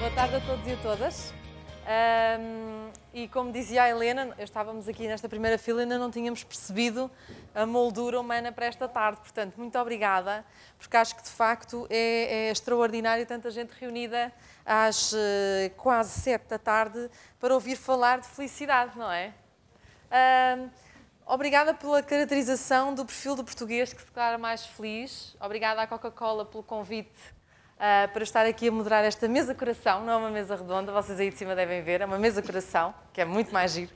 Boa tarde a todos e a todas. E como dizia a Helena, estávamos aqui nesta primeira fila e ainda não tínhamos percebido a moldura humana para esta tarde. Portanto, muito obrigada, porque acho que de facto é extraordinário tanta gente reunida às quase 7 da tarde para ouvir falar de felicidade, não é? Obrigada pela caracterização do perfil do português que se declara mais feliz. Obrigada à Coca-Cola pelo convite para estar aqui a moderar esta mesa coração. Não é uma mesa redonda, vocês aí de cima devem ver, é uma mesa coração, que é muito mais giro.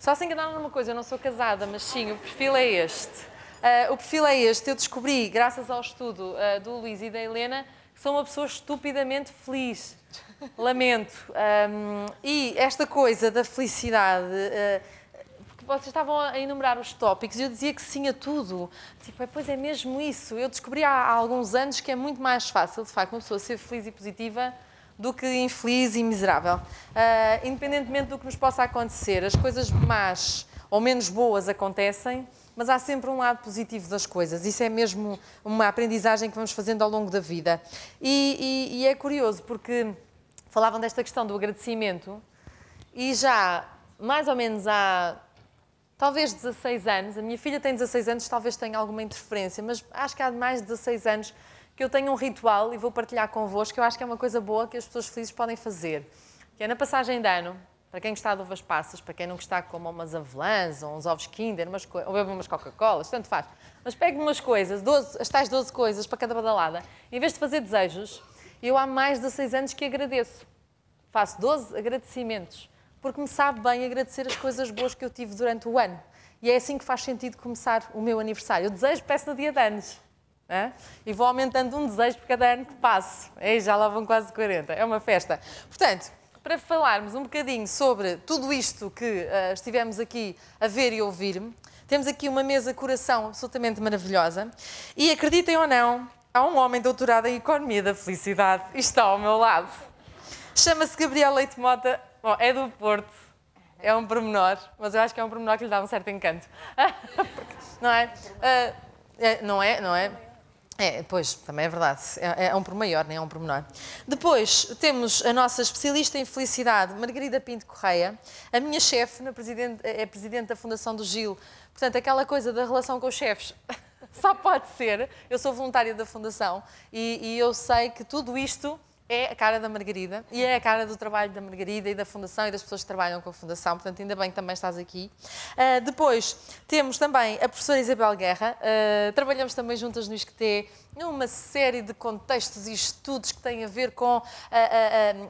Só se enganaram numa coisa, eu não sou casada, mas sim, o perfil é este. O perfil é este. Eu descobri, graças ao estudo do Luís e da Helena, que sou uma pessoa estupidamente feliz. Lamento. E esta coisa da felicidade... Vocês estavam a enumerar os tópicos e eu dizia que sim a tudo. Tipo, pois é mesmo isso. Eu descobri há alguns anos que é muito mais fácil, de facto, uma pessoa ser feliz e positiva do que infeliz e miserável. Independentemente do que nos possa acontecer, as coisas más ou menos boas acontecem, mas há sempre um lado positivo das coisas. Isso é mesmo uma aprendizagem que vamos fazendo ao longo da vida. E é curioso, porque falavam desta questão do agradecimento e já, mais ou menos há... talvez 16 anos, a minha filha tem 16 anos, talvez tenha alguma interferência, mas acho que há mais de 16 anos que eu tenho um ritual e vou partilhar convosco, que eu acho que é uma coisa boa que as pessoas felizes podem fazer, que é na passagem de ano, para quem gostar de uvas passas, para quem não gostar, coma umas avelãs, ou uns ovos Kinder, ou beba umas Coca-Colas, tanto faz. Mas pegue umas coisas, as tais 12 coisas para cada badalada, em vez de fazer desejos, eu há mais de 16 anos que agradeço. Faço 12 agradecimentos. Porque me sabe bem agradecer as coisas boas que eu tive durante o ano. E é assim que faz sentido começar o meu aniversário. Eu desejo, peço no dia de anos. E vou aumentando um desejo por cada ano que passo. Já lá vão quase 40. É uma festa. Portanto, para falarmos um bocadinho sobre tudo isto que estivemos aqui a ver e ouvir, temos aqui uma mesa coração absolutamente maravilhosa. E acreditem ou não, há um homem doutorado em Economia da Felicidade e está ao meu lado. Chama-se Gabriel Leite Mota. Bom, é do Porto, é um pormenor, mas eu acho que é um pormenor que lhe dá um certo encanto. Não é? Não é? Não é? Pois, também é verdade. É um por maior, nem é um pormenor. Depois temos a nossa especialista em felicidade, Margarida Pinto Correia. A minha chefe é presidente da Fundação do Gil. Portanto, aquela coisa da relação com os chefes só pode ser. Eu sou voluntária da Fundação e eu sei que tudo isto... é a cara da Margarida e é a cara do trabalho da Margarida e da Fundação e das pessoas que trabalham com a Fundação, portanto, ainda bem que também estás aqui. Depois temos também a professora Isabel Guerra, trabalhamos também juntas no ISCTE, numa série de contextos e estudos que têm a ver com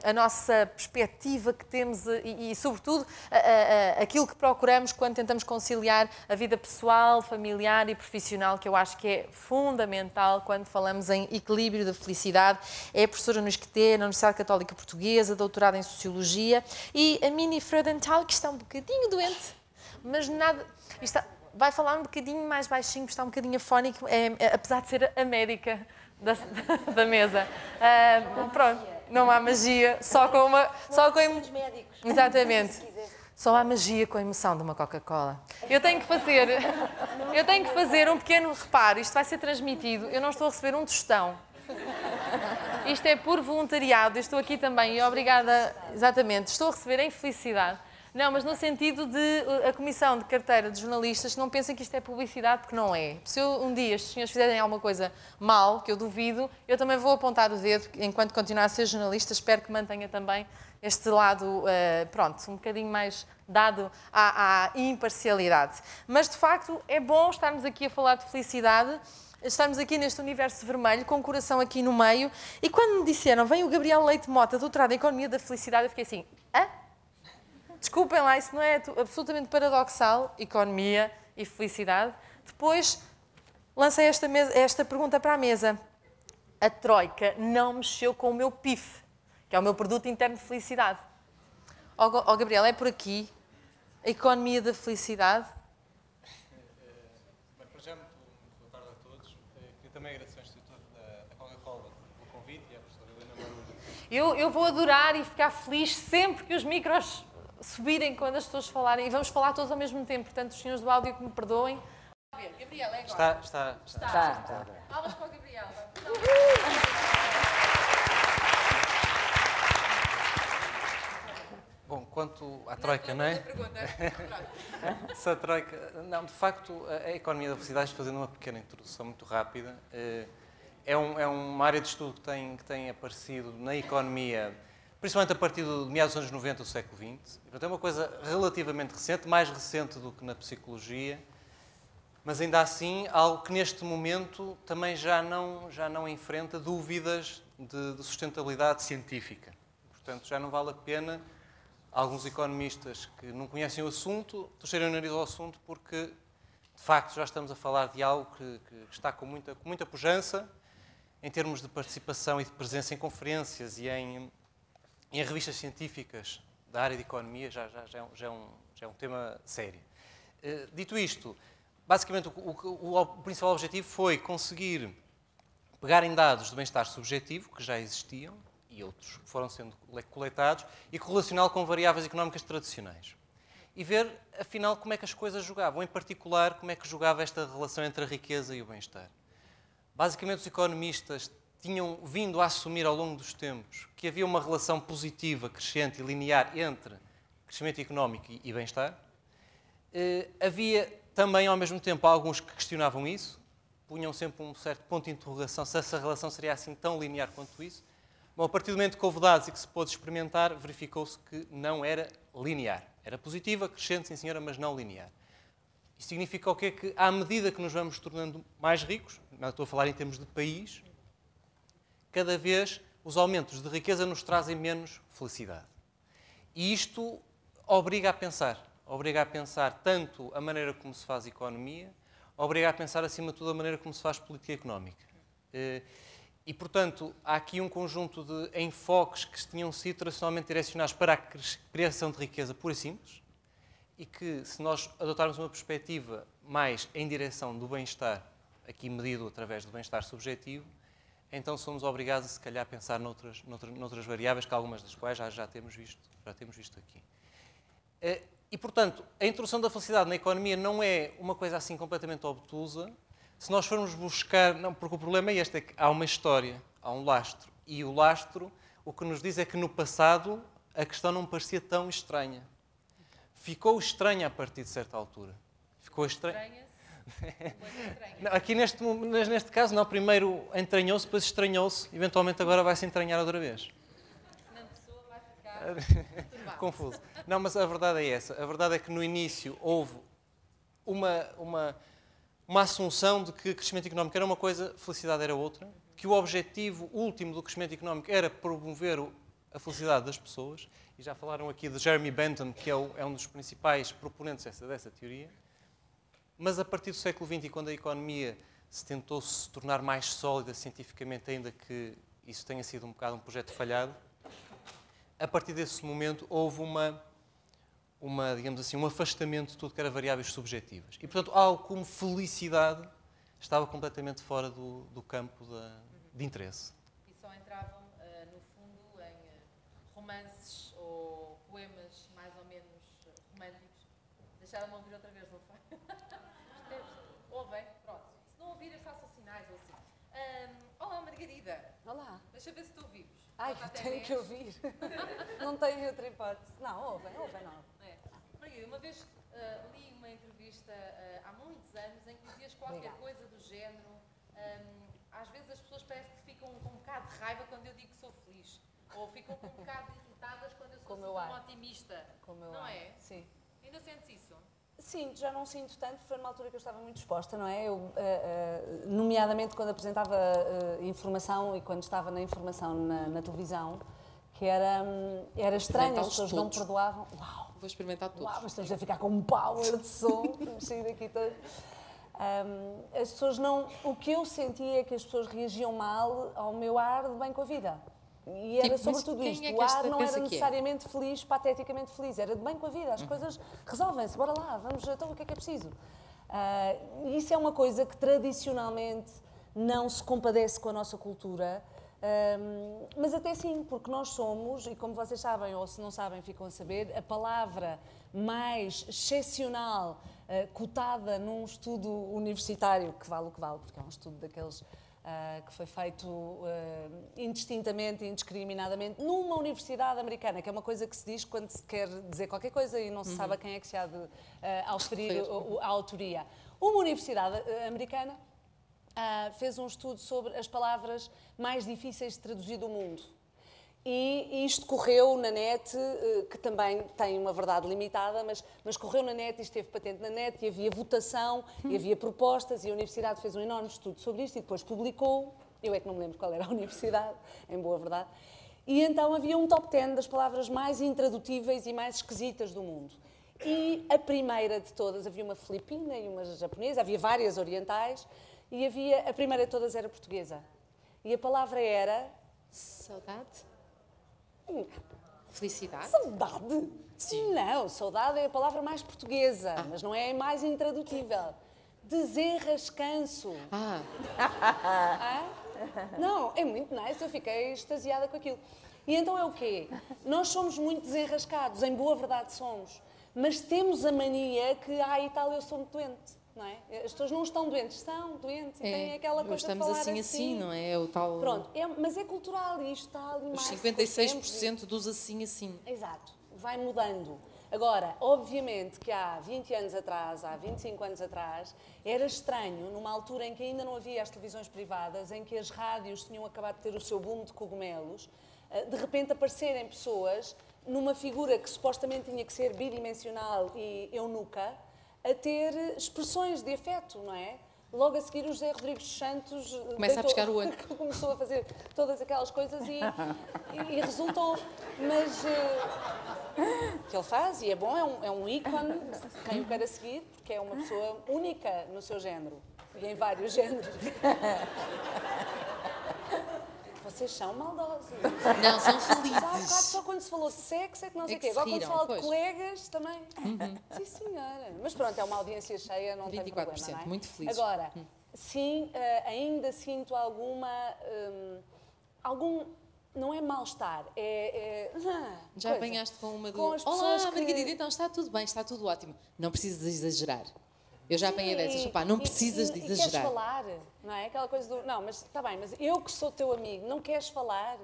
a nossa perspectiva que temos e sobretudo, aquilo que procuramos quando tentamos conciliar a vida pessoal, familiar e profissional, que eu acho que é fundamental quando falamos em equilíbrio da felicidade. É a professora no ISCTE, na Universidade Católica Portuguesa, doutorada em Sociologia, e a Mini Freudenthal, que está um bocadinho doente, mas nada... vai falar um bocadinho mais baixinho, porque está um bocadinho afónico, apesar de ser a médica da mesa. Pronto, não há magia, só com médicos. Exatamente. Só há magia com a emoção de uma Coca-Cola. Eu tenho que fazer um pequeno reparo, isto vai ser transmitido, eu não estou a receber um tostão. Isto é por voluntariado, eu estou aqui também e obrigada, exatamente, estou a receber em felicidade. Não, mas no sentido de a Comissão de Carteira de Jornalistas não pensem que isto é publicidade, porque não é. Se um dia os senhores fizerem alguma coisa mal, que eu duvido, eu também vou apontar o dedo enquanto continuar a ser jornalista. Espero que mantenha também este lado, pronto, um bocadinho mais dado à imparcialidade. Mas, de facto, é bom estarmos aqui a falar de felicidade, estarmos aqui neste universo vermelho, com o coração aqui no meio. E quando me disseram, vem o Gabriel Leite Mota, doutorado em Economia da Felicidade, eu fiquei assim, hã? Desculpem lá, isso não é absolutamente paradoxal, economia e felicidade. Depois lancei esta pergunta para a mesa. A Troika não mexeu com o meu PIF, que é o meu produto interno de felicidade. Ó Gabriel, é por aqui a economia da felicidade? Bem, para já, muito boa tarde a todos. Queria também agradecer ao Instituto da Coca-Cola pelo convite e à professora Helena Marujo. Eu vou adorar e ficar feliz sempre que os micros subirem quando as pessoas falarem, e vamos falar todos ao mesmo tempo, portanto, os senhores do áudio que me perdoem. Gabriel, é agora. Está. Palmas para o Gabriel. quanto à Troika, não é? Se a Troika... Não, de facto, a economia da felicidade, fazendo uma pequena introdução muito rápida, é uma área de estudo que tem aparecido na economia, principalmente a partir de meados dos anos 90 do século XX. Portanto, é uma coisa relativamente recente, mais recente do que na psicologia, mas ainda assim algo que neste momento também já não enfrenta dúvidas de sustentabilidade científica. Portanto, já não vale a pena alguns economistas que não conhecem o assunto torcerem o nariz ao assunto, porque de facto já estamos a falar de algo que está com muita pujança em termos de participação e de presença em conferências e em revistas científicas da área de economia, já é um tema sério. Dito isto, basicamente o principal objetivo foi conseguir pegar em dados de bem-estar subjetivo, que já existiam, e outros que foram sendo coletados, e correlacioná-lo com variáveis económicas tradicionais. E ver, afinal, como é que as coisas jogavam, em particular, como é que jogava esta relação entre a riqueza e o bem-estar. Basicamente, os economistas tinham vindo a assumir ao longo dos tempos que havia uma relação positiva, crescente e linear entre crescimento económico e bem-estar. Havia também, ao mesmo tempo, alguns que questionavam isso, punham sempre um certo ponto de interrogação se essa relação seria assim tão linear quanto isso. Bom, a partir do momento que houve dados e que se pôde experimentar, verificou-se que não era linear. Era positiva, crescente, sim senhora, mas não linear. Isso significa o quê? Que à medida que nos vamos tornando mais ricos, não estou a falar em termos de país, cada vez os aumentos de riqueza nos trazem menos felicidade. E isto obriga a pensar tanto a maneira como se faz economia, obriga a pensar acima de tudo a maneira como se faz política económica. E, portanto, há aqui um conjunto de enfoques que tinham sido tradicionalmente direcionados para a criação de riqueza pura e simples e que, se nós adotarmos uma perspectiva mais em direção do bem-estar, aqui medido através do bem-estar subjetivo, então somos obrigados a, se calhar, pensar noutras variáveis, que algumas das quais já temos visto aqui. E, portanto, a introdução da felicidade na economia não é uma coisa assim completamente obtusa, se nós formos buscar... Não, porque o problema é este, é que há uma história, há um lastro. E o lastro, o que nos diz é que no passado a questão não parecia tão estranha. Ficou estranha a partir de certa altura. Ficou estranha. Aqui neste caso, não. Primeiro entranhou-se, depois estranhou-se. Eventualmente agora vai-se entranhar outra vez. Na pessoa vai ficar confuso. Não, mas a verdade é essa. A verdade é que no início houve uma assunção de que crescimento económico era uma coisa, felicidade era outra, que o objetivo último do crescimento económico era promover a felicidade das pessoas, e já falaram aqui de Jeremy Bentham, que é um dos principais proponentes dessa teoria, mas a partir do século XX, e quando a economia se tentou se tornar mais sólida cientificamente, ainda que isso tenha sido um bocado um projeto falhado, a partir desse momento houve digamos assim, um afastamento de tudo que era variáveis subjetivas. E, portanto, algo como felicidade estava completamente fora do campo de interesse. E só entravam, no fundo, em romances ou poemas mais ou menos românticos. Deixaram-me ouvir outra vez, não foi? Ouvem? Pronto. Se não ouvirem, façam sinais ou assim. Olá, Margarida. Olá. Deixa ver se estou vivos. Ai, eu tenho que ouvir. Não tenho outra hipótese. Não, ouvem não. Margarida, uma vez li uma entrevista há muitos anos em que dizias qualquer coisa do género. Às vezes as pessoas parecem que ficam com um bocado de raiva quando eu digo que sou feliz. Ou ficam com um bocado irritadas quando eu sou tão otimista. Não é? Sim. Ainda sentes isso? Sinto, já não sinto tanto, foi numa altura que eu estava muito exposta, não é? Eu, nomeadamente quando apresentava informação e quando estava na informação na televisão, que era estranho, as pessoas não me perdoavam. Uau! Vou experimentar todos. Uau, mas estamos a ficar com um power de som, vamos sair daqui todo. As pessoas não... O que eu sentia é que as pessoas reagiam mal ao meu ar de bem com a vida. E era sobretudo isto. O ar não era necessariamente feliz, pateticamente feliz. Era de bem com a vida. As coisas resolvem-se. Bora lá, vamos... Então, o que é preciso? Isso é uma coisa que tradicionalmente não se compadece com a nossa cultura. Mas até sim, porque nós somos, e como vocês sabem, ou se não sabem, ficam a saber, a palavra mais excepcional cotada num estudo universitário, que vale o que vale, porque é um estudo daqueles que foi feito indistintamente, indiscriminadamente, numa universidade americana, que é uma coisa que se diz quando se quer dizer qualquer coisa e não se sabe a quem é que se há de auferir a autoria. Uma universidade americana fez um estudo sobre as palavras mais difíceis de traduzir do mundo. E isto correu na net, que também tem uma verdade limitada, mas correu na net e esteve patente na net, e havia votação, e havia propostas, e a universidade fez um enorme estudo sobre isto e depois publicou. Eu é que não me lembro qual era a universidade, em boa verdade. E então havia um top 10 das palavras mais intradutíveis e mais esquisitas do mundo. E a primeira de todas, havia uma filipina e uma japonesa, havia várias orientais, e a primeira de todas era portuguesa. E a palavra era... Saudade? Felicidade? Saudade? Sim. Não, saudade é a palavra mais portuguesa, mas não é a mais intradutível. Desenrascanço. Não, é muito nice, eu fiquei extasiada com aquilo. E então é o quê? Nós somos muito desenrascados, em boa verdade somos, mas temos a mania que, e tal, eu sou muito doente. Não é? As pessoas não estão doentes, estão doentes e têm aquela coisa estamos de falar assim, não é? É o tal... Pronto, mas é cultural e isto está ali mais... Os 56% dos assim. Exato, vai mudando. Agora, obviamente que há 20 anos atrás, há 25 anos atrás, era estranho, numa altura em que ainda não havia as televisões privadas, em que as rádios tinham acabado de ter o seu boom de cogumelos, de repente aparecerem pessoas numa figura que supostamente tinha que ser bidimensional e eunuca, a ter expressões de afeto, não é? Logo a seguir o José Rodrigues dos Santos começa a pescar o olho. Começou a fazer todas aquelas coisas e resultou. Mas o que ele faz, e é bom, é um ícone, quem o queira seguir, porque é uma pessoa única no seu género, e em vários géneros. Vocês são maldosos. Não, são felizes. Só quando se falou de sexo é que não sei o quê. Agora quando se fala de colegas também. Sim, senhora. Mas pronto, é uma audiência cheia, não tem problema, não é? Muito felizes. Agora, sim, ainda sinto algum, não é mal-estar, Já coisa. Apanhaste com uma do... Com as Olá, pessoas que... Margarida, então está tudo bem, está tudo ótimo. Não precisas exagerar. Eu já apanhei dessas, não precisas de exagerar. E queres falar, não é? Aquela coisa do... Não, mas está bem, mas eu que sou teu amigo, não queres falar?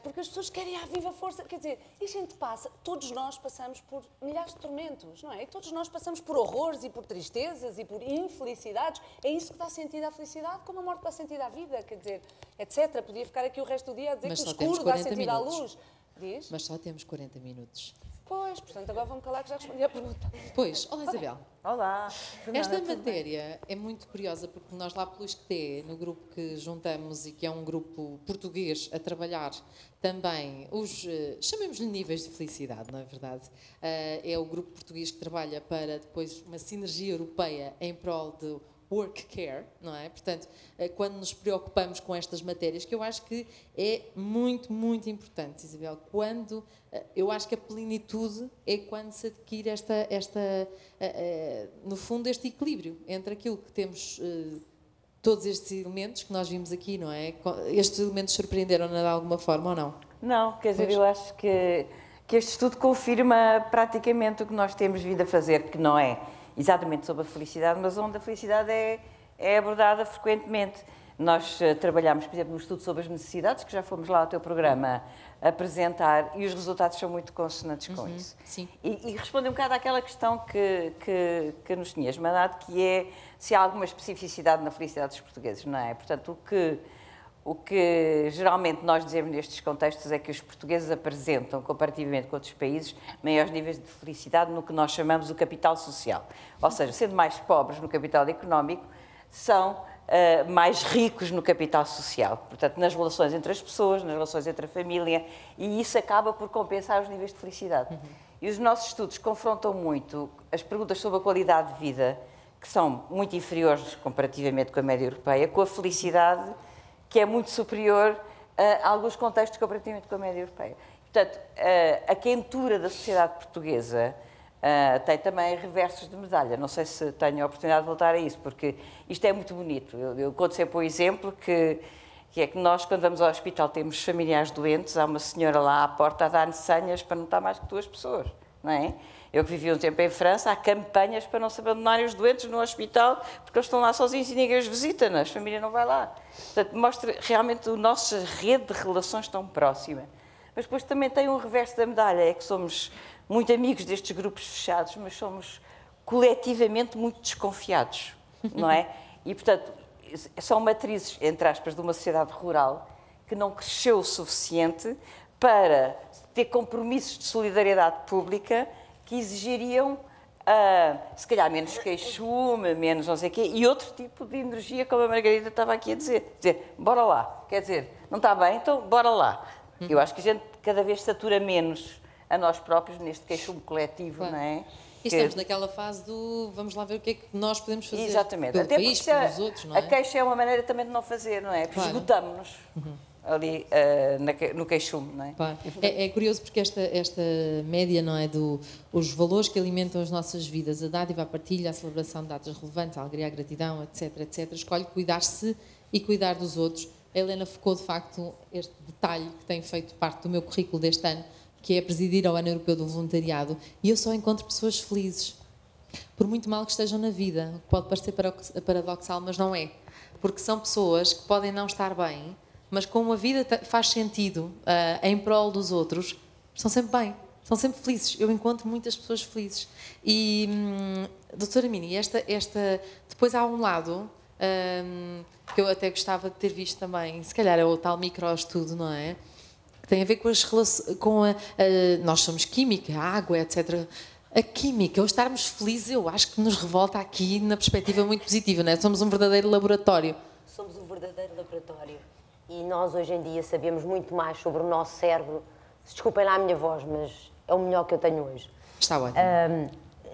Porque as pessoas querem à viva força. Quer dizer, e a gente passa, todos nós passamos por milhares de tormentos, não é? E todos nós passamos por horrores e por tristezas e por infelicidades. É isso que dá sentido à felicidade, como a morte dá sentido à vida, quer dizer, etc. Podia ficar aqui o resto do dia a dizer que o escuro dá sentido à luz. Diz? Mas só temos 40 minutos. Pois, portanto, agora vou-me calar que já respondi à pergunta. Pois, olá Isabel. Olá. Esta matéria é muito curiosa porque nós lá pelo ISCTE, no grupo que juntamos e que é um grupo português a trabalhar também os, chamemos-lhe níveis de felicidade, não é verdade? É o grupo português que trabalha para depois uma sinergia europeia em prol de work care, não é? Portanto, quando nos preocupamos com estas matérias, que eu acho que é muito, muito importante, Isabel, quando eu acho que a plenitude é quando se adquire no fundo, este equilíbrio entre aquilo que temos, todos estes elementos que nós vimos aqui, não é? Estes elementos surpreenderam-na de alguma forma ou não? Não, quer dizer, eu acho que este estudo confirma praticamente o que nós temos vindo a fazer, que não é exatamente sobre a felicidade, mas onde a felicidade é abordada frequentemente. Nós trabalhamos, por exemplo, no estudo sobre as necessidades, que já fomos lá ao teu programa apresentar, e os resultados são muito consonantes com isso. Sim. E responde um bocado àquela questão que nos tinhas mandado, que é se há alguma especificidade na felicidade dos portugueses, não é? Portanto, o que geralmente nós dizemos nestes contextos é que os portugueses apresentam, comparativamente com outros países, maiores níveis de felicidade no que nós chamamos o capital social. Ou seja, sendo mais pobres no capital económico, são mais ricos no capital social. Portanto, nas relações entre as pessoas, nas relações entre a família, e isso acaba por compensar os níveis de felicidade. E os nossos estudos confrontam muito as perguntas sobre a qualidade de vida, que são muito inferiores comparativamente com a média europeia, com a felicidade, que é muito superior a alguns contextos comparativamente com a média europeia. Portanto, a quentura da sociedade portuguesa tem também reversos de medalha. Não sei se tenho a oportunidade de voltar a isso, porque isto é muito bonito. Eu conto sempre o exemplo que é que nós, quando vamos ao hospital, temos familiares doentes, há uma senhora lá à porta a dar-lhe senhas para não estar mais que 2 pessoas. não é? Eu que vivi um tempo em França, há campanhas para não se abandonarem os doentes no hospital, porque eles estão lá sozinhos e ninguém os visita, a família não vai lá. Portanto, mostra realmente a nossa rede de relações tão próxima. Mas depois também tem um reverso da medalha, é que somos muito amigos destes grupos fechados, mas somos coletivamente muito desconfiados, não é? E, portanto, são matrizes, entre aspas, de uma sociedade rural que não cresceu o suficiente para ter compromissos de solidariedade pública que exigiriam, se calhar, menos queixume, menos não sei o quê, e outro tipo de energia, como a Margarida estava aqui a dizer. Bora lá. Quer dizer, não está bem? Então, bora lá. Eu acho que a gente cada vez satura menos a nós próprios neste queixume coletivo, claro. Não é? E estamos naquela fase do vamos lá ver o que é que nós podemos fazer. Exatamente. Pelo Até país, pelos outros, não é? A queixa é uma maneira também de não fazer, não é? Porque claro. esgotamos-nos ali no queixume, não é? Claro. É curioso porque esta média, não é, os valores que alimentam as nossas vidas, a dádiva, a partilha, a celebração de datas relevantes, a alegria, a gratidão, etc, escolhe cuidar-se e cuidar dos outros. A Helena focou, de facto, este detalhe que tem feito parte do meu currículo deste ano, que é presidir ao Ano Europeu do Voluntariado, e eu só encontro pessoas felizes, por muito mal que estejam na vida, o que pode parecer paradoxal, mas não é, porque são pessoas que podem não estar bem, mas como a vida faz sentido em prol dos outros, estão sempre bem, são sempre felizes. Eu encontro muitas pessoas felizes. E, doutora Mini, depois há um lado que eu até gostava de ter visto também, se calhar é o tal microestudo, não é? Que tem a ver com as relações, nós somos química, a água, etc. A química, ou estarmos felizes, eu acho que nos revolta aqui na perspectiva muito positiva, não é? Somos um verdadeiro laboratório. Somos um verdadeiro laboratório. E nós, hoje em dia, sabemos muito mais sobre o nosso cérebro. Desculpem lá a minha voz, mas é o melhor que eu tenho hoje. Está ótimo.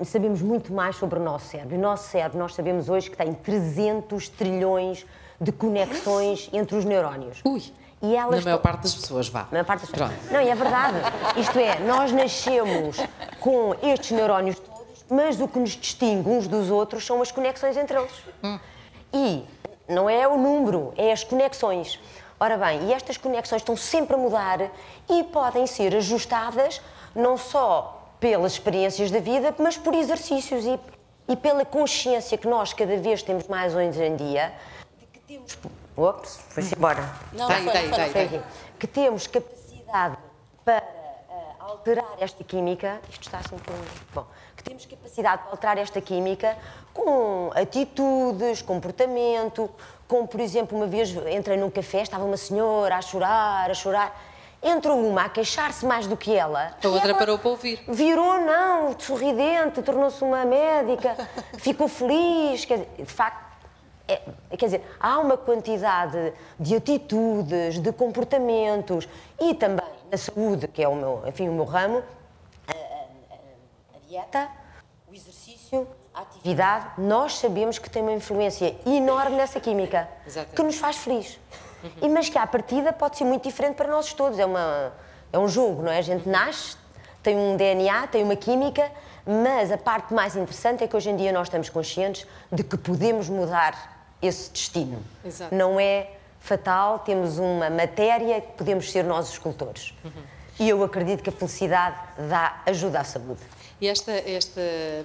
Sabemos muito mais sobre o nosso cérebro. E o nosso cérebro, nós sabemos hoje que tem 300 trilhões de conexões entre os neurónios. Ui, e elas na maior parte das pessoas, vá. Na maior parte das pessoas. Não, e é verdade. Isto é, nós nascemos com estes neurónios todos, mas o que nos distingue uns dos outros são as conexões entre eles. E não é o número, é as conexões. Ora bem, e estas conexões estão sempre a mudar e podem ser ajustadas não só pelas experiências da vida, mas por exercícios e pela consciência que nós cada vez temos mais hoje em dia de que temos... Ops, foi-se embora. Não, foi. Que temos capacidade para alterar esta química, isto está assim por... Bom, que temos capacidade para alterar esta química com atitudes, comportamento, como, por exemplo, uma vez entrei num café, estava uma senhora a chorar, entrou uma a queixar-se mais do que ela. A outra parou para ouvir. Virou, não, sorridente, tornou-se uma médica, ficou feliz, quer dizer, de facto, quer dizer, há uma quantidade de atitudes, de comportamentos e também na saúde, que é o meu ramo, a dieta, o exercício, a atividade, nós sabemos que tem uma influência enorme nessa química, que nos faz feliz. Mas que à partida pode ser muito diferente para nós todos. É um jogo, não é? A gente nasce, tem um DNA, tem uma química, mas a parte mais interessante é que hoje em dia nós estamos conscientes de que podemos mudar esse destino. Exato. Não é fatal, temos uma matéria que podemos ser nós os escultores. E eu acredito que a felicidade ajuda à saúde. E esta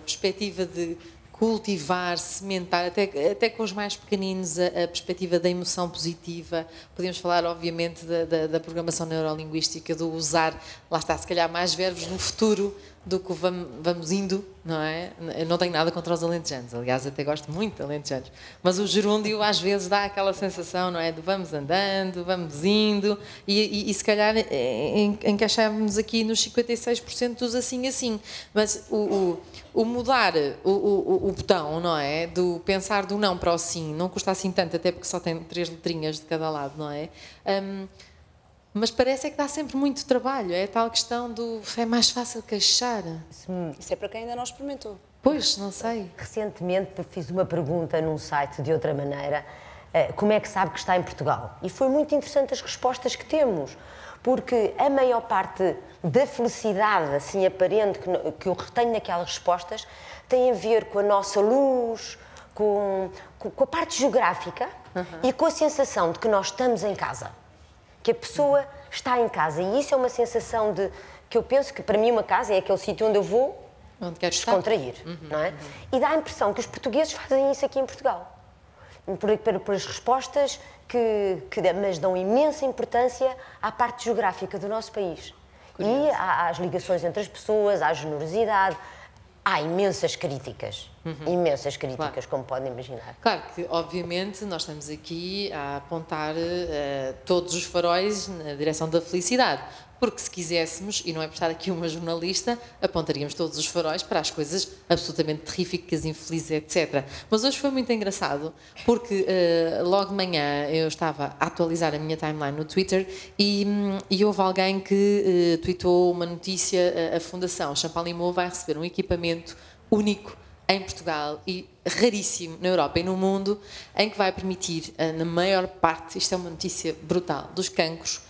perspectiva de cultivar, cimentar, até com os mais pequeninos, a perspectiva da emoção positiva. Podemos falar, obviamente, da programação neurolinguística, do usar, lá está, se calhar, mais verbos no futuro do que vamos indo, não é? Eu não tenho nada contra os alentejanos, aliás, até gosto muito de alentejanos, mas o gerúndio às vezes dá aquela sensação, não é? De vamos andando, vamos indo, e se calhar encaixávamos aqui nos 56% dos assim, mas o mudar o botão, não é? Do pensar do não para o sim, não custa assim tanto, até porque só tem 3 letrinhas de cada lado, não é? Mas parece que dá sempre muito trabalho, é a tal questão do é mais fácil queixar. Isso é para quem ainda não experimentou. Pois, não sei. Recentemente fiz uma pergunta num site de outra maneira, como é que sabe que está em Portugal? E foi muito interessante as respostas que temos, porque a maior parte da felicidade assim aparente que eu retenho naquelas respostas tem a ver com a nossa luz, com a parte geográfica e com a sensação de que nós estamos em casa. Que a pessoa está em casa, e isso é uma sensação que eu penso que para mim uma casa é aquele sítio onde eu vou descontrair, não é? E dá a impressão que os portugueses fazem isso aqui em Portugal. Por as respostas mas dão imensa importância à parte geográfica do nosso país. Curioso. E às ligações entre as pessoas, à generosidade. Há imensas críticas, claro. Como podem imaginar. Claro que, obviamente, nós estamos aqui a apontar todos os faróis na direção da felicidade, porque se quiséssemos, e não é por estar aqui uma jornalista, apontaríamos todos os faróis para as coisas absolutamente terríficas, infelizes, etc. Mas hoje foi muito engraçado, porque logo de manhã eu estava a atualizar a minha timeline no Twitter e houve alguém que tweetou uma notícia: a Fundação Champalimau vai receber um equipamento único em Portugal e raríssimo na Europa e no mundo, em que vai permitir, na maior parte, isto é uma notícia brutal, dos cancros,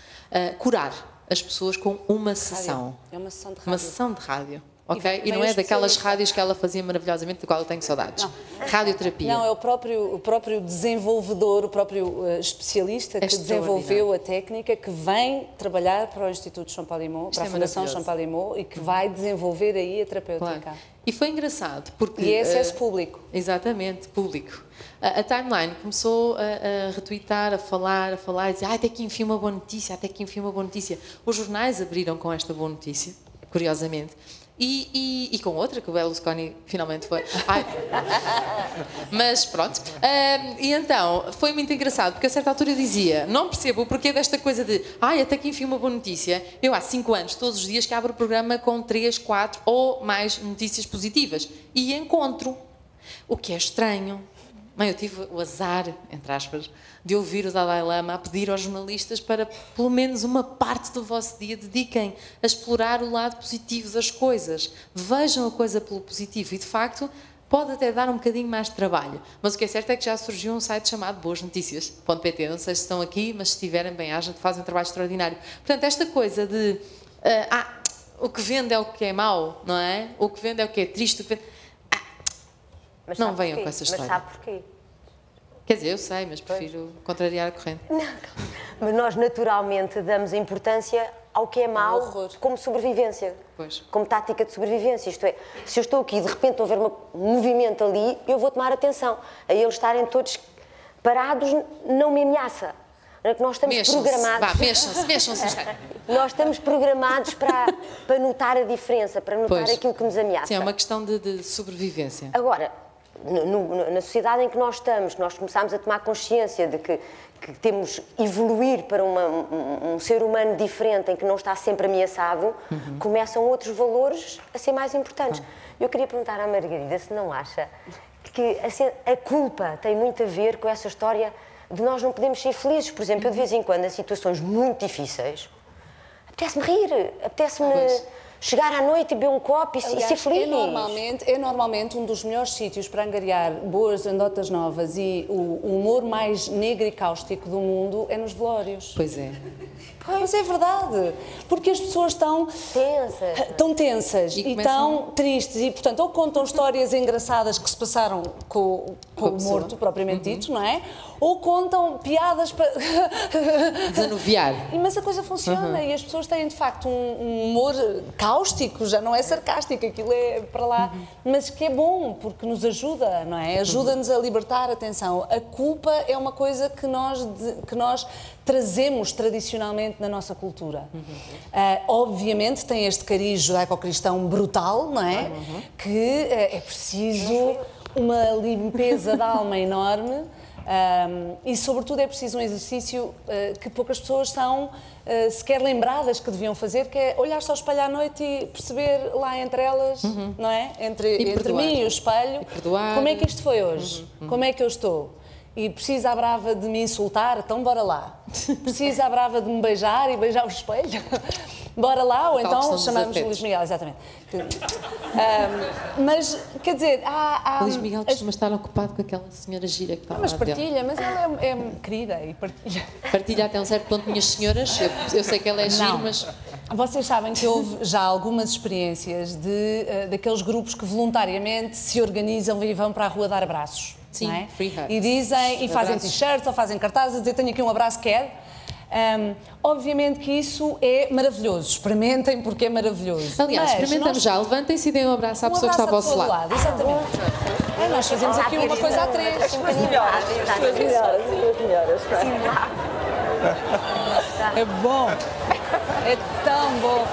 curar as pessoas com uma sessão. É uma sessão de rádio. Uma sessão de rádio. Ok? E não é daquelas rádios que ela fazia maravilhosamente, do qual eu tenho saudades. Não. Radioterapia. Não, é o próprio desenvolvedor, o próprio especialista que desenvolveu a técnica, que vem trabalhar para o Instituto Champalimau, para a Fundação Champalimau, e que vai desenvolver aí a terapêutica. Claro. E foi engraçado, porque... E é acesso público. Exatamente, público. A timeline começou a retweetar, a falar, e dizer: até que enfim uma boa notícia, até que enfim uma boa notícia. Os jornais abriram com esta boa notícia, curiosamente. E com outra, que o Berlusconi finalmente foi. Mas pronto. E então, foi muito engraçado, porque a certa altura eu dizia: não percebo o porquê desta coisa de até que enfim uma boa notícia. Eu há 5 anos, todos os dias, que abro o programa com 3, 4 ou mais notícias positivas. E encontro. O que é estranho. Eu tive o azar, entre aspas, de ouvir o Dalai Lama a pedir aos jornalistas para, pelo menos uma parte do vosso dia, dediquem a explorar o lado positivo das coisas. Vejam a coisa pelo positivo e, de facto, pode até dar um bocadinho mais de trabalho. Mas o que é certo é que já surgiu um site chamado boasnoticias.pt. Não sei se estão aqui, mas se estiverem, bem-aja, fazem um trabalho extraordinário. Portanto, esta coisa de o que vende é o que é mau, não é? O que vende é o que é triste, o que vende... Mas não venham com essa história. Mas sabe porquê? Quer dizer, eu sei, mas prefiro contrariar a corrente. Não, mas nós naturalmente damos importância ao que é mau como sobrevivência, como tática de sobrevivência. Isto é, se eu estou aqui e de repente estou a ver um movimento ali, eu vou tomar atenção. A eles estarem todos parados não me ameaça. Não é que nós estamos programados... Mexam-se. Nós estamos programados para notar a diferença, para notar aquilo que nos ameaça. Sim, é uma questão de sobrevivência. Agora, na sociedade em que nós estamos, nós começamos a tomar consciência de que temos evoluir para um ser humano diferente, em que não está sempre ameaçado, começam outros valores a ser mais importantes. Eu queria perguntar à Margarida se não acha que a culpa tem muito a ver com essa história de nós não podemos ser felizes. Por exemplo, eu de vez em quando, em situações muito difíceis, apetece-me rir, apetece-me chegar à noite e beber um copo e ser feliz. É normalmente um dos melhores sítios para angariar boas anedotas novas e o humor mais negro e cáustico do mundo é nos velórios. Pois é. Pois é verdade, porque as pessoas estão tensas e estão tristes e, portanto, ou contam histórias engraçadas que se passaram com o morto, propriamente dito, não é? Ou contam piadas para... desanuviar. Mas a coisa funciona e as pessoas têm, de facto, um humor cáustico, já não é sarcástico, aquilo é para lá, mas que é bom, porque nos ajuda, não é? Ajuda-nos a libertar a tensão. A culpa é uma coisa que nós trazemos tradicionalmente na nossa cultura. Obviamente tem este cariz judaico-cristão brutal, não é? Que é preciso uma limpeza da alma enorme e, sobretudo, é preciso um exercício que poucas pessoas são sequer lembradas que deviam fazer, que é olhar-se ao espelho à noite e perceber lá entre elas, não é? Entre mim e o espelho, como é que isto foi hoje? Como é que eu estou? E precisa a brava de me insultar, então bora lá. Precisa a brava de me beijar e beijar o espelho, bora lá, ou então chamamos o Luís Miguel, exatamente. Mas, quer dizer, o Luís Miguel costuma estar ocupado com aquela senhora gira que está lá. Mas partilha, mas ela é querida e partilha. Partilha até um certo ponto, minhas senhoras, eu sei que ela é gira, mas... Vocês sabem que houve já algumas experiências daqueles grupos que voluntariamente se organizam e vão para a rua dar abraços. Sim, não é? free hugs. E dizem, e fazem t-shirts ou fazem cartazes a dizer: tenho aqui um abraço, quer? Obviamente que isso é maravilhoso, experimentem porque é maravilhoso. Aliás, Mas experimentamos já, levantem-se e deem um abraço à pessoa que está ao vosso lado. Exatamente. Nós fazemos aqui uma coisa a três. As tuas melhores. É bom. É tão bom.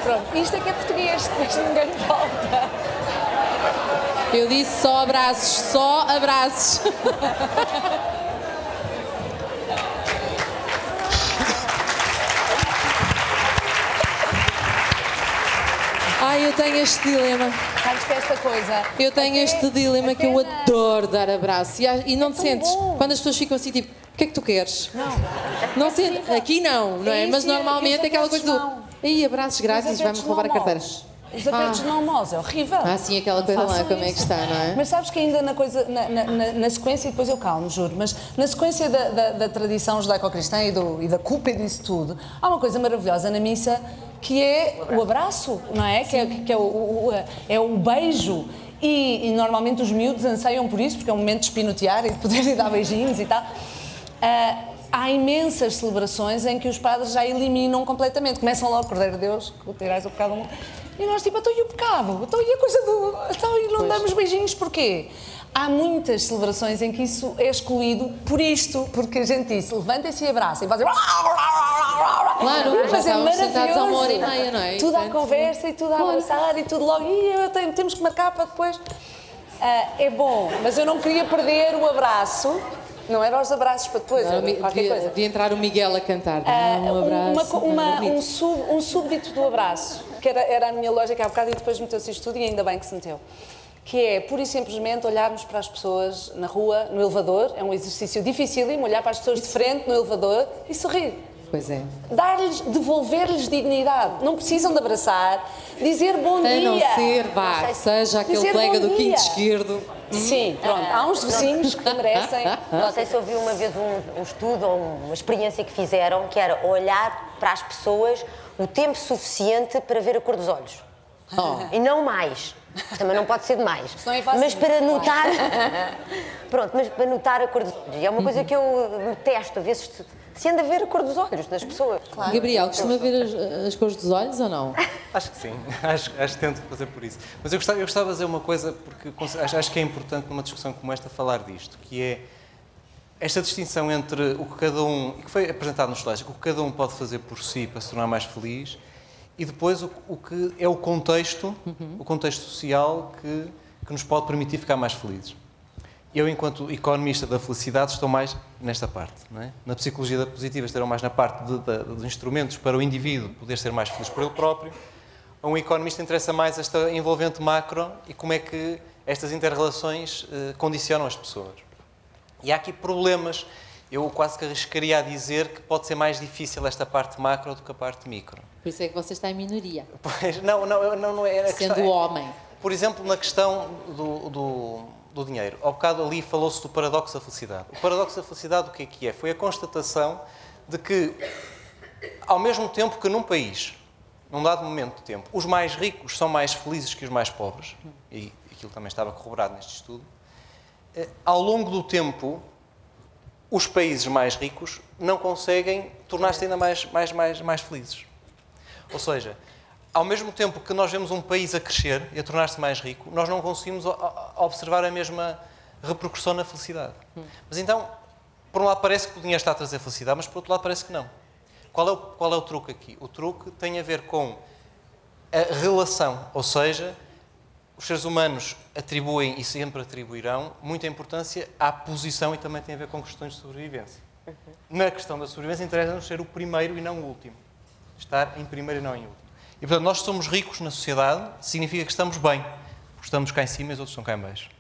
Pronto, isto é que é português, depois ninguém volta. Eu disse só abraços, só abraços. Ai, eu tenho este dilema. Sabes que esta coisa... Eu tenho este dilema que eu adoro dar abraço. E não te sentes? bom. Quando as pessoas ficam assim, tipo, o que é que tu queres? Não sentes? Aqui não é? isso, Mas e normalmente os é aquela coisa apertos do... Aí, abraços grátis, vai-me roubar a carteira. Os apertos de mãos é horrível. Sim, aquela Não coisa lá, façam como é que isso. está, não é? Mas sabes que ainda na coisa, na sequência, e depois eu calmo, juro, mas na sequência da tradição judaico-cristã e da culpa e disso tudo, há uma coisa maravilhosa na missa que é o abraço, não é? Que é o beijo. E normalmente os miúdos anseiam por isso, porque é um momento de espinotear e de poderem dar beijinhos e tal. Há imensas celebrações em que os padres já eliminam completamente. Começam logo, Cordeiro de Deus, que tirais o pecado do mundo. E nós, tipo, então e o pecado? Então e a coisa do... Então e não damos beijinhos porquê? Há muitas celebrações em que isso é excluído por isto, porque a gente disse, levantem-se e abracem, e fazem... Claro, já Mas é estávamos sentados há uma hora e maravilhoso. meia, não é? Tudo à Portanto, conversa e tudo a abraçar e tudo logo. Temos que marcar para depois. É bom, mas eu não queria perder o abraço. Não eram os abraços para depois, era qualquer coisa. Devia entrar o Miguel a cantar. Um abraço. Um súbdito do abraço, que era a minha lógica há bocado e depois meteu-se isto tudo e ainda bem que se meteu. Que é, pura e simplesmente, olharmos para as pessoas na rua, no elevador, é um exercício dificílimo, olhar para as pessoas de frente no elevador e sorrir. Pois é. Devolver-lhes dignidade. Não precisam de abraçar, dizer bom dia. A não ser, seja aquele Dizer colega bom do dia. quinto esquerdo. Sim, pronto. Há uns vizinhos que merecem. Não sei se ouviu uma vez um estudo ou uma experiência que fizeram, que era olhar para as pessoas o tempo suficiente para ver a cor dos olhos. E não mais. Também não pode ser demais. Senão é fácil. Mas para notar... Pronto, mas para notar a cor dos olhos. É uma coisa que eu testo, a ver se anda a ver a cor dos olhos das pessoas. Claro. Gabriel, costuma ver as cores dos olhos ou não? Acho que sim, acho que tento fazer por isso. Mas eu gostava de dizer uma coisa, porque acho que é importante numa discussão como esta falar disto, que é esta distinção entre o que cada um, e que foi apresentado nos slides, o que cada um pode fazer por si para se tornar mais feliz, e depois o que é o contexto social que nos pode permitir ficar mais felizes. Eu, enquanto economista da felicidade, estou mais nesta parte. Não é? Na psicologia positiva estarão mais na parte dos instrumentos para o indivíduo poder ser mais feliz por ele próprio. A um economista interessa mais esta envolvente macro e como é que estas inter-relações condicionam as pessoas. E há aqui problemas. Eu quase que arriscaria a dizer que pode ser mais difícil esta parte macro do que a parte micro. Por isso é que você está em minoria. Pois, não é. Sendo homem. Por exemplo, na questão do dinheiro. Ao bocado ali falou-se do paradoxo da felicidade. O paradoxo da felicidade o que é? Foi a constatação de que, ao mesmo tempo que num país, num dado momento de tempo, os mais ricos são mais felizes que os mais pobres, e aquilo também estava corroborado neste estudo, ao longo do tempo, os países mais ricos não conseguem tornar-se ainda mais felizes. Ou seja, ao mesmo tempo que nós vemos um país a crescer e a tornar-se mais rico, nós não conseguimos observar a mesma repercussão na felicidade. Mas então, por um lado parece que o dinheiro está a trazer felicidade, mas por outro lado parece que não. Qual é o truque aqui? O truque tem a ver com a relação, ou seja, os seres humanos atribuem e sempre atribuirão muita importância à posição e também tem a ver com questões de sobrevivência. Na questão da sobrevivência interessa-nos ser o primeiro e não o último. Estar em primeiro e não em último. E, portanto, nós somos ricos na sociedade, significa que estamos bem, porque estamos cá em cima e os outros estão cá em baixo.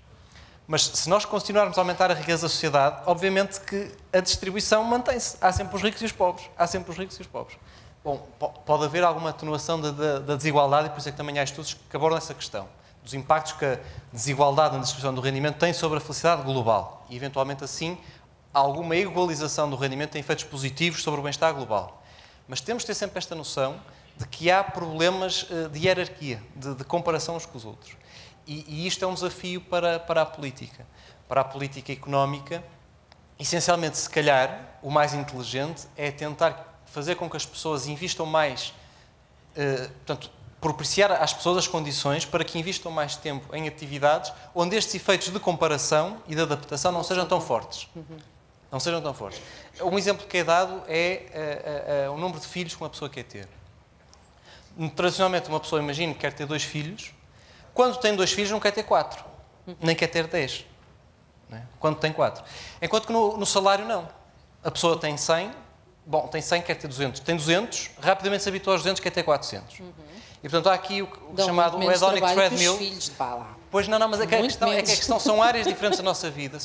Mas se nós continuarmos a aumentar a riqueza da sociedade, obviamente que a distribuição mantém-se. Há sempre os ricos e os pobres. Há sempre os ricos e os pobres. Bom, pode haver alguma atenuação da desigualdade e por isso é que também há estudos que abordam essa questão. Dos impactos que a desigualdade na distribuição do rendimento tem sobre a felicidade global. E, eventualmente, assim, alguma igualização do rendimento tem efeitos positivos sobre o bem-estar global. Mas temos de ter sempre esta noção de que há problemas de hierarquia, de comparação uns com os outros. E isto é um desafio para a política. Para a política económica, essencialmente, se calhar, o mais inteligente é tentar fazer com que as pessoas invistam mais, portanto, propiciar às pessoas as condições para que invistam mais tempo em atividades onde estes efeitos de comparação e de adaptação não sejam tão fortes. Não sejam tão fortes. Um exemplo que é dado é o número de filhos que uma pessoa quer ter. Tradicionalmente, uma pessoa, imagina, que quer ter 2 filhos. Quando tem 2 filhos, não quer ter 4. Nem quer ter 10. Não é? Quando tem 4. Enquanto que no salário, não. A pessoa tem 100, bom, tem 100, quer ter 200. Tem 200, rapidamente se habitua aos 200, quer ter 400. E, portanto, há aqui o chamado hedonic treadmill. Pois não, mas é que a questão são áreas diferentes da nossa vida,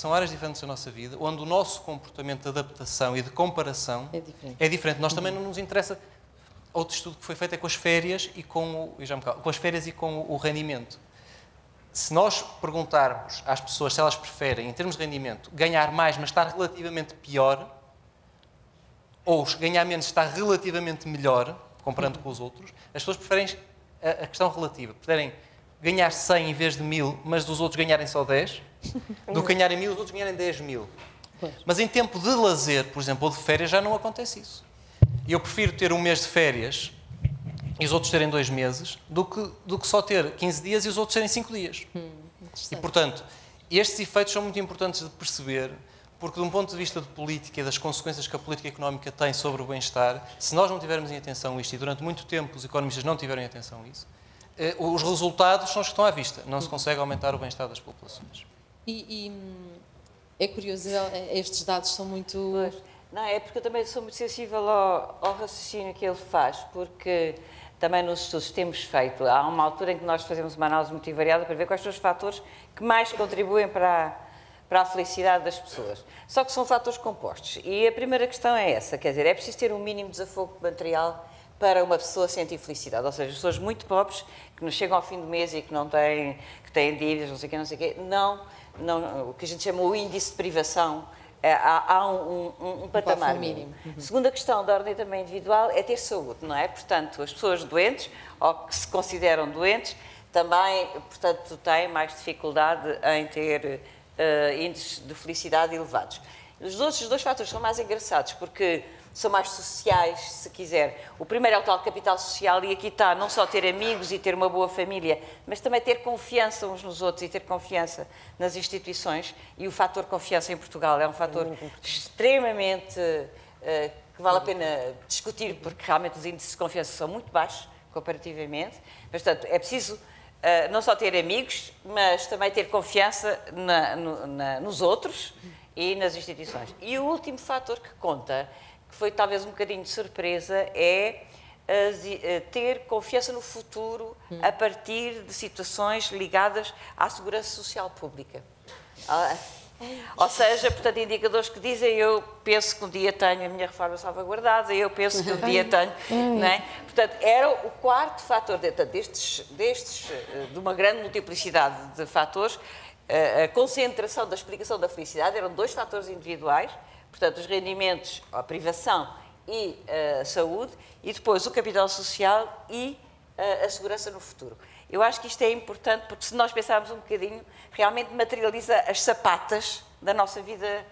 onde o nosso comportamento de adaptação e de comparação é diferente. Nós também não nos interessa. Outro estudo que foi feito é com as férias e com o rendimento. Se nós perguntarmos às pessoas se elas preferem, em termos de rendimento, ganhar mais, mas estar relativamente pior, ou ganhar menos, estar relativamente melhor, comparando com os outros, as pessoas preferem a questão relativa. Preferem ganhar 100 em vez de 1000, mas dos outros ganharem só 10, do que ganharem 1000, os outros ganharem 10.000. Mas em tempo de lazer, por exemplo, ou de férias, já não acontece isso. E eu prefiro ter um mês de férias e os outros terem 2 meses, do que só ter 15 dias e os outros terem 5 dias. E, portanto, estes efeitos são muito importantes de perceber, porque, de um ponto de vista de política e das consequências que a política económica tem sobre o bem-estar, se nós não tivermos em atenção isto, e durante muito tempo os economistas não tiveram em atenção isso, os resultados são os que estão à vista. Não se consegue aumentar o bem-estar das populações. E é curioso, estes dados são muito... Pois. Não, é porque eu também sou muito sensível ao raciocínio que ele faz, porque também nos estudos temos feito, há uma altura em que nós fazemos uma análise multivariada para ver quais são os fatores que mais contribuem para a felicidade das pessoas. Só que são fatores compostos. E a primeira questão é essa, quer dizer, é preciso ter um mínimo desafogo material para uma pessoa sentir felicidade. Ou seja, as pessoas muito pobres, que nos chegam ao fim do mês e que não têm, que têm dívidas, não sei o quê, o que a gente chama o índice de privação, há um patamar mínimo. Segunda questão, da ordem também individual, é ter saúde, não é? Portanto, as pessoas doentes, ou que se consideram doentes, também, portanto, têm mais dificuldade em ter índices de felicidade elevados. Os outros 2 fatores são mais engraçados, porque são mais sociais, se quiser. O primeiro é o tal capital social, e aqui está não só ter amigos e ter uma boa família, mas também ter confiança uns nos outros e ter confiança nas instituições. E o fator confiança em Portugal é um fator extremamente que vale a pena discutir, porque realmente os índices de confiança são muito baixos, comparativamente. Mas, portanto, é preciso não só ter amigos, mas também ter confiança nos outros e nas instituições. E o último fator que conta, que foi talvez um bocadinho de surpresa, é ter confiança no futuro a partir de situações ligadas à segurança social pública. Ou seja, portanto, indicadores que dizem: eu penso que um dia tenho a minha reforma salvaguardada, eu penso que um dia tenho... Não é? Portanto, era o quarto fator de uma grande multiplicidade de fatores. A concentração da explicação da felicidade eram 2 fatores individuais, portanto, os rendimentos, a privação e a saúde, e depois o capital social e a segurança no futuro. Eu acho que isto é importante, porque se nós pensarmos um bocadinho, realmente materializa as sapatas da nossa vida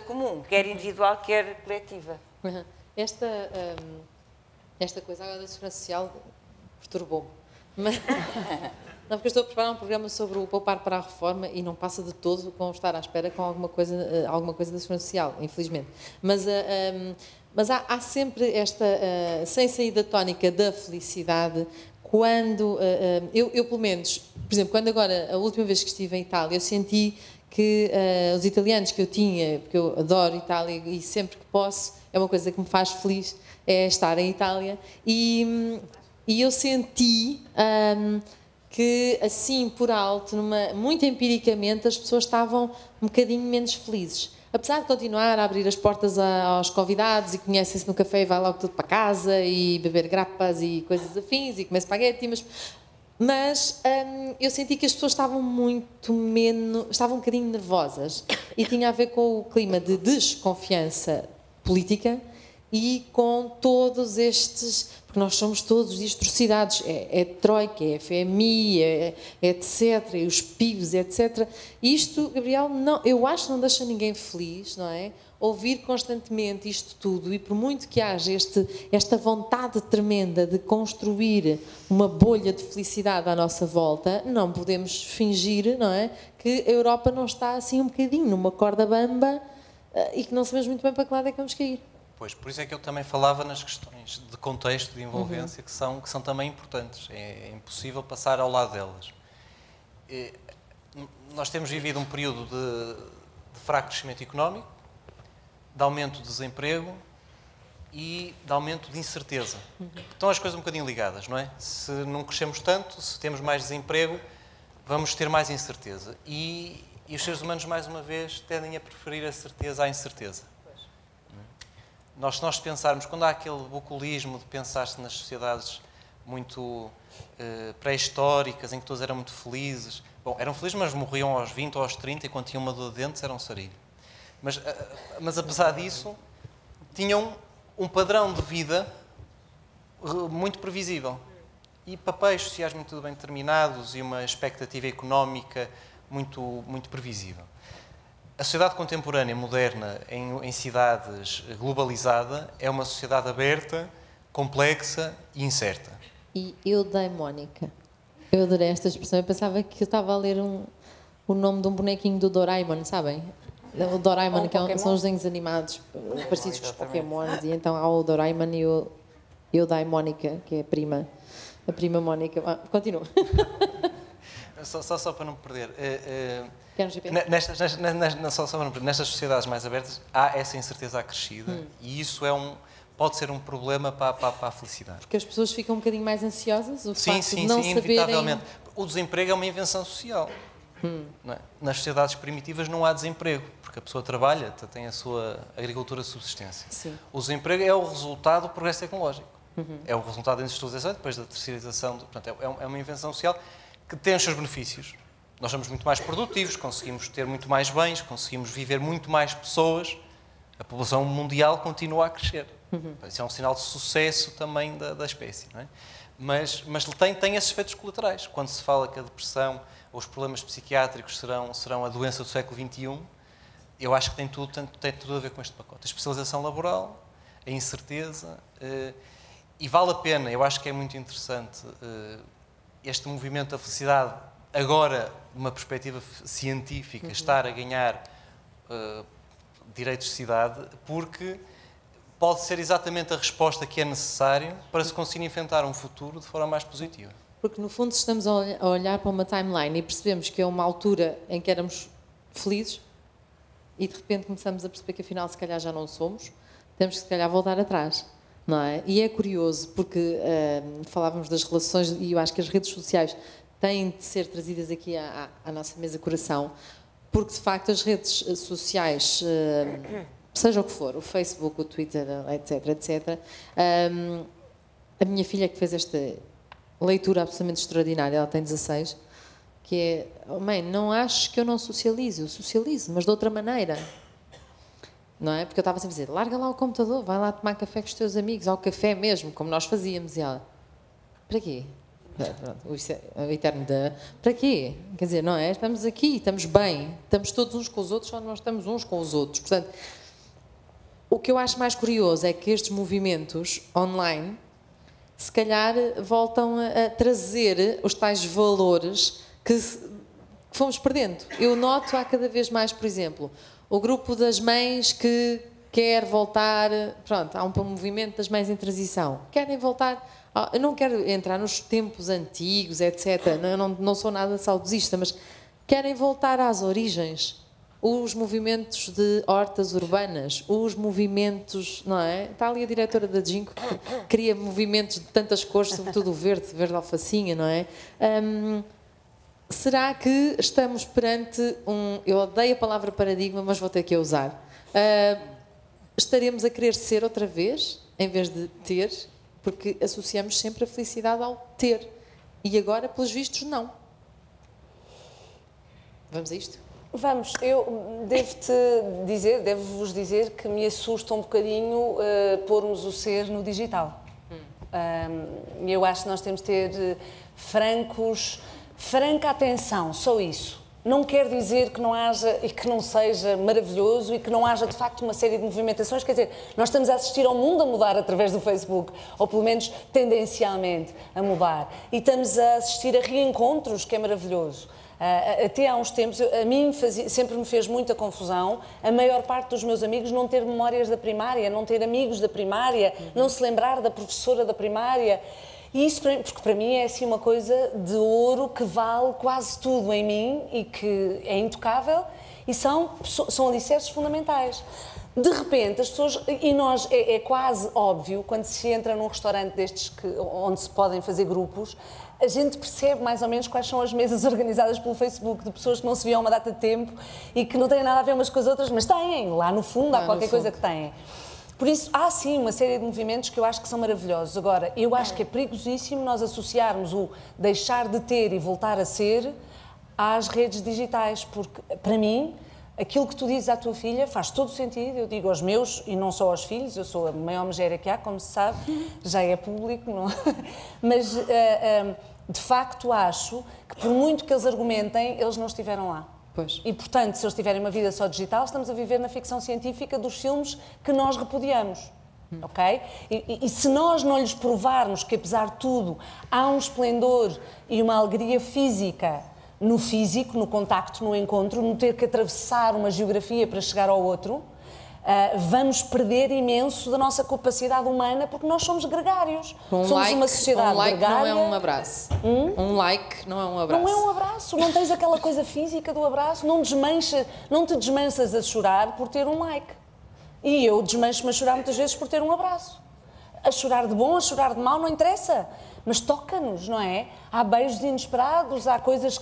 comum, quer individual, quer coletiva. Esta coisa agora da segurança social perturbou-me. Mas... Não, porque eu estou a preparar um programa sobre o poupar para a reforma e não passa de todo com estar à espera com alguma coisa da segurança social, infelizmente. Mas há sempre esta, sem saída tónica da felicidade, quando, eu pelo menos, por exemplo, quando agora, a última vez que estive em Itália, eu senti que os italianos que eu tinha, porque eu adoro Itália e sempre que posso, é uma coisa que me faz feliz, é estar em Itália, e eu senti... que, assim, por alto, muito empiricamente, as pessoas estavam um bocadinho menos felizes. Apesar de continuar a abrir as portas aos convidados e conhecem-se no café e vai logo tudo para casa e beber grapas e coisas afins e comer espaguete, mas eu senti que as pessoas estavam estavam um bocadinho nervosas, e tinha a ver com o clima de desconfiança política e com todos estes, porque nós somos todos distorcidados, é Troika, é FMI, etc, e os PIBs, etc. Isto, Gabriel, não, eu acho que não deixa ninguém feliz, não é? Ouvir constantemente isto tudo, e por muito que haja esta vontade tremenda de construir uma bolha de felicidade à nossa volta, não podemos fingir, não é, que a Europa não está assim um bocadinho numa corda bamba e que não sabemos muito bem para que lado é que vamos cair. Pois, por isso é que eu também falava nas questões de contexto, de envolvência, que são também importantes. É impossível passar ao lado delas. Nós temos vivido um período de fraco crescimento económico, de aumento do desemprego e de aumento de incerteza. Estão as coisas um bocadinho ligadas, não é? Se não crescemos tanto, se temos mais desemprego, vamos ter mais incerteza. E os seres humanos, mais uma vez, tendem a preferir a certeza à incerteza. Se nós pensarmos, quando há aquele bucolismo de pensar-se nas sociedades muito pré-históricas, em que todos eram muito felizes, bom, eram felizes, mas morriam aos 20 ou aos 30, e quando tinham uma dor de dentes eram sarilho. Mas apesar disso, tinham um padrão de vida muito previsível. E papéis sociais muito bem determinados e uma expectativa económica muito previsível. A sociedade contemporânea, moderna, em cidades globalizada, é uma sociedade aberta, complexa e incerta. E eudaimónica. Eu adorei esta expressão. Eu pensava que eu estava a ler o nome de um bonequinho do Doraemon, sabem? O Doraemon, que são os desenhos animados parecidos com os Pokémons, e então há o Doraemon e o eudaimónica, que é a prima Mónica. Continua. Só para não me perder. Nestas Nestas sociedades mais abertas há essa incerteza acrescida e isso pode ser um problema para a felicidade. Porque as pessoas ficam um bocadinho mais ansiosas? Sim, inevitavelmente. O desemprego é uma invenção social. Não é? Nas sociedades primitivas não há desemprego, porque a pessoa trabalha, tem a sua agricultura de subsistência. Sim. O desemprego é o resultado do progresso tecnológico. É o resultado da industrialização, depois da terceirização. Portanto, é uma invenção social que tem os seus benefícios. Nós somos muito mais produtivos, conseguimos ter muito mais bens, conseguimos viver muito mais pessoas. A população mundial continua a crescer. Isso é um sinal de sucesso também da espécie. Não é? Mas tem esses efeitos colaterais. Quando se fala que a depressão ou os problemas psiquiátricos serão a doença do século XXI, eu acho que tem tudo a ver com este pacote. A especialização laboral, a incerteza, e vale a pena, eu acho que é muito interessante este movimento da felicidade, agora, de uma perspectiva científica, estar a ganhar direitos de cidade, porque pode ser exatamente a resposta que é necessária para se conseguir enfrentar um futuro de forma mais positiva. Porque, no fundo, estamos a olhar para uma timeline e percebemos que é uma altura em que éramos felizes e, de repente, começamos a perceber que, afinal, se calhar já não somos, temos que, se calhar, voltar atrás. Não é? E é curioso, porque falávamos das relações e eu acho que as redes sociais têm de ser trazidas aqui à nossa mesa coração, porque, de facto, as redes sociais, seja o que for, o Facebook, o Twitter, etc., a minha filha que fez esta leitura absolutamente extraordinária, ela tem 16, que é, oh, mãe, não aches que eu não socializo, eu socializo, mas de outra maneira. Não é? Porque eu estava sempre a dizer, larga lá o computador, vai lá tomar café com os teus amigos, ao café mesmo, como nós fazíamos. E ela, para quê? O eterno da... Para quê? Quer dizer, não é? Estamos aqui, estamos bem, estamos todos uns com os outros, só nós estamos uns com os outros. Portanto, o que eu acho mais curioso é que estes movimentos online, se calhar, voltam a trazer os tais valores que fomos perdendo. Eu noto há cada vez mais, por exemplo, o grupo das mães que quer voltar... Pronto, há um movimento das mães em transição. Querem voltar... Eu não quero entrar nos tempos antigos, etc. Eu não sou nada saudosista, mas querem voltar às origens. Os movimentos de hortas urbanas, os movimentos... Não é? Está ali a diretora da Ginkgo, que cria movimentos de tantas cores, sobretudo o verde alfacinha, não é? Será que estamos perante eu odeio a palavra paradigma, mas vou ter que a usar. Estaremos a querer ser outra vez, em vez de ter, porque associamos sempre a felicidade ao ter. E agora, pelos vistos, não. Vamos a isto? Vamos, eu devo-vos dizer que me assusta um bocadinho pormos o ser no digital. Eu acho que nós temos de ter franca atenção, só isso. Não quer dizer que não haja e que não seja maravilhoso e que não haja, de facto, uma série de movimentações. Quer dizer, nós estamos a assistir ao mundo a mudar através do Facebook, ou pelo menos tendencialmente a mudar. E estamos a assistir a reencontros, que é maravilhoso. Até há uns tempos, a mim sempre me fez muita confusão a maior parte dos meus amigos não ter memórias da primária, não ter amigos da primária, não se lembrar da professora da primária. E isso, porque para mim é assim uma coisa de ouro que vale quase tudo em mim e que é intocável e são alicerces fundamentais. De repente, as pessoas, e nós, é quase óbvio, quando se entra num restaurante destes onde se podem fazer grupos, a gente percebe mais ou menos quais são as mesas organizadas pelo Facebook, de pessoas que não se viam há uma data de tempo e que não têm nada a ver umas com as outras, mas têm, lá no fundo há qualquer coisa que têm. Por isso, há sim uma série de movimentos que eu acho que são maravilhosos. Agora, eu acho que é perigosíssimo nós associarmos o deixar de ter e voltar a ser às redes digitais, porque, para mim, aquilo que tu dizes à tua filha faz todo o sentido. Eu digo aos meus, e não só aos filhos, eu sou a maior megera que há, como se sabe, já é público, não? Mas, de facto, acho que, por muito que eles argumentem, eles não estiveram lá. Pois. E, portanto, se eles tiverem uma vida só digital, estamos a viver na ficção científica dos filmes que nós repudiamos, ok? E se nós não lhes provarmos que, apesar de tudo, há um esplendor e uma alegria física no físico, no contacto, no encontro, no ter que atravessar uma geografia para chegar ao outro, vamos perder imenso da nossa capacidade humana porque nós somos gregários. Somos uma sociedade gregária. Não é um abraço. Um like não é um abraço. Não é um abraço. Não tens aquela coisa física do abraço. Não te desmanchas a chorar por ter um like. E eu desmancho-me a chorar muitas vezes por ter um abraço. A chorar de bom, a chorar de mau, não interessa. Mas toca-nos, não é? Há beijos inesperados, há coisas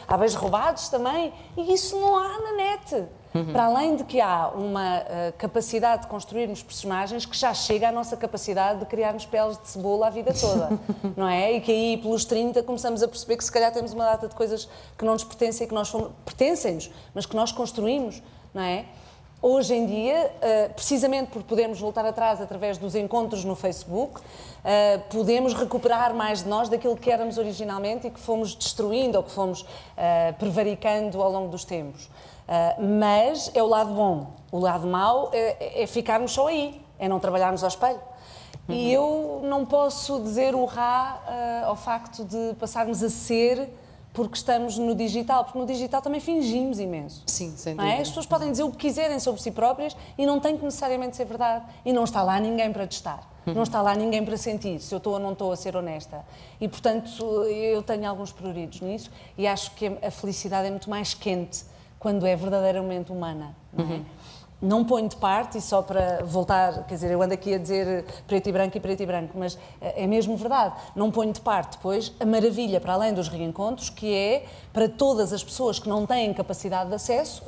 há beijos roubados também. E isso não há na net. Para além de que há uma capacidade de construirmos personagens que já chega à nossa capacidade de criarmos peles de cebola a vida toda, não é? E que aí, pelos 30, começamos a perceber que se calhar temos uma data de coisas que não nos pertencem, que nós pertencem-nos, mas que nós construímos, não é? Hoje em dia, precisamente por podermos voltar atrás através dos encontros no Facebook, podemos recuperar mais de nós daquilo que éramos originalmente e que fomos destruindo ou que fomos prevaricando ao longo dos tempos. Mas é o lado bom. O lado mau é ficarmos só aí, é não trabalharmos ao espelho. E eu não posso dizer hurrá ao facto de passarmos a ser porque estamos no digital, porque no digital também fingimos imenso. Sim, sem dúvida. As pessoas podem dizer o que quiserem sobre si próprias e não tem que necessariamente ser verdade. E não está lá ninguém para testar. Não está lá ninguém para sentir se eu estou ou não estou a ser honesta. E, portanto, eu tenho alguns pruridos nisso e acho que a felicidade é muito mais quente quando é verdadeiramente humana, não é? Não ponho de parte, e só para voltar, quer dizer, eu ando aqui a dizer preto e branco, mas é mesmo verdade. Não ponho de parte, depois, a maravilha, para além dos reencontros, que é, para todas as pessoas que não têm capacidade de acesso,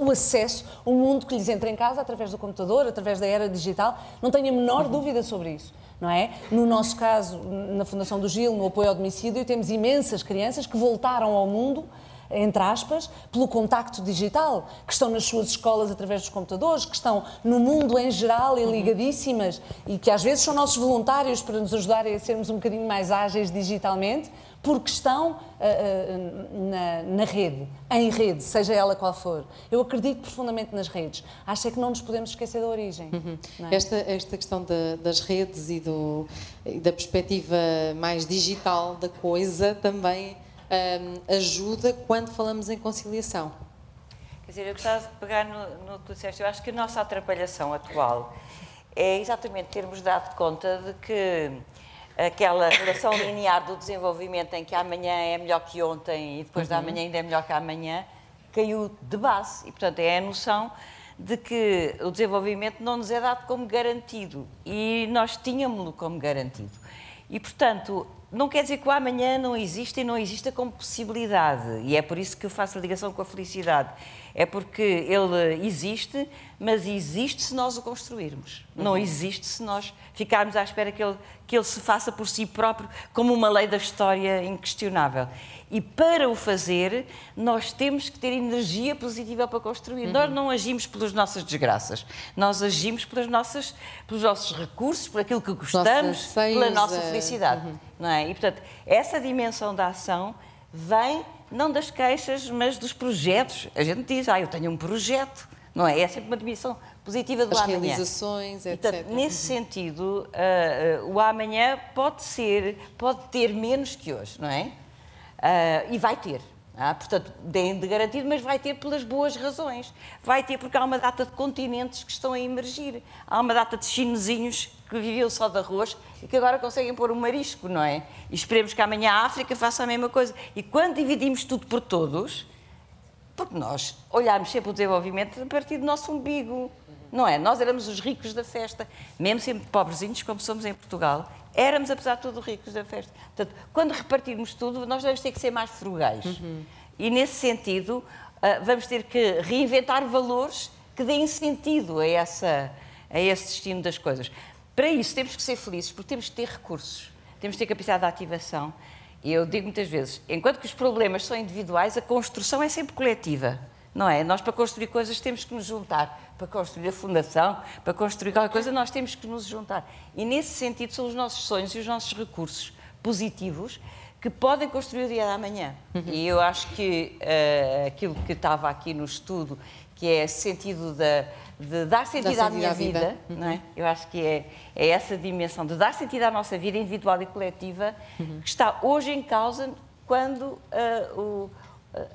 o mundo que lhes entra em casa, através do computador, através da era digital, não tenho a menor dúvida sobre isso. Não é? No nosso caso, na Fundação do Gil, no apoio ao domicílio, temos imensas crianças que voltaram ao mundo, entre aspas, pelo contacto digital, que estão nas suas escolas através dos computadores, que estão no mundo em geral e ligadíssimas e que às vezes são nossos voluntários para nos ajudarem a sermos um bocadinho mais ágeis digitalmente, porque estão na rede, em rede, seja ela qual for. Eu acredito profundamente nas redes. Acho é que não nos podemos esquecer da origem. Não é? Esta questão das redes e da perspectiva mais digital da coisa também ajuda quando falamos em conciliação. Quer dizer, eu gostava de pegar no que tu disseste. Eu acho que a nossa atrapalhação atual é exatamente termos dado conta de que aquela relação linear do desenvolvimento em que amanhã é melhor que ontem e depois da amanhã ainda é melhor que amanhã, caiu de base. E, portanto, é a noção de que o desenvolvimento não nos é dado como garantido e nós tínhamos-lo como garantido. E, portanto, não quer dizer que o amanhã não existe e não exista como possibilidade. E é por isso que eu faço a ligação com a felicidade. É porque ele existe, mas existe se nós o construirmos. Não existe se nós ficarmos à espera que ele se faça por si próprio, como uma lei da história inquestionável. E para o fazer, nós temos que ter energia positiva para construir. Nós não agimos pelas nossas desgraças, nós agimos pelos nossos recursos, por aquilo que gostamos, pela nossa felicidade. Não é? E, portanto, essa dimensão da ação vem não das queixas, mas dos projetos. A gente diz, eu tenho um projeto, não é? É sempre uma dimensão positiva do amanhã. As realizações, etc. Portanto, nesse sentido, o amanhã pode ter menos que hoje, não é? E vai ter. Portanto, deem de garantido, mas vai ter pelas boas razões. Vai ter porque há uma data de continentes que estão a emergir. Há uma data de chinesinhos que viviam só de arroz e que agora conseguem pôr um marisco, não é? E esperemos que amanhã a África faça a mesma coisa. E quando dividimos tudo por todos, porque nós olhamos sempre o desenvolvimento a partir do nosso umbigo, não é? Nós éramos os ricos da festa, mesmo sempre pobrezinhos como somos em Portugal, éramos, apesar de tudo, ricos da festa. Portanto, quando repartirmos tudo, nós vamos ter que ser mais frugais. E, nesse sentido, vamos ter que reinventar valores que deem sentido a esse destino das coisas. Para isso, temos que ser felizes, porque temos que ter recursos, temos que ter capacidade de ativação. E eu digo muitas vezes, enquanto que os problemas são individuais, a construção é sempre coletiva, não é? Nós, para construir coisas, temos que nos juntar. Para construir a fundação, para construir qualquer coisa, nós temos que nos juntar. E, nesse sentido, são os nossos sonhos e os nossos recursos positivos que podem construir o dia da manhã. E eu acho que aquilo que estava aqui no estudo, que é esse sentido de dar sentido à minha vida, não é? Eu acho que é essa dimensão de dar sentido à nossa vida individual e coletiva que está hoje em causa quando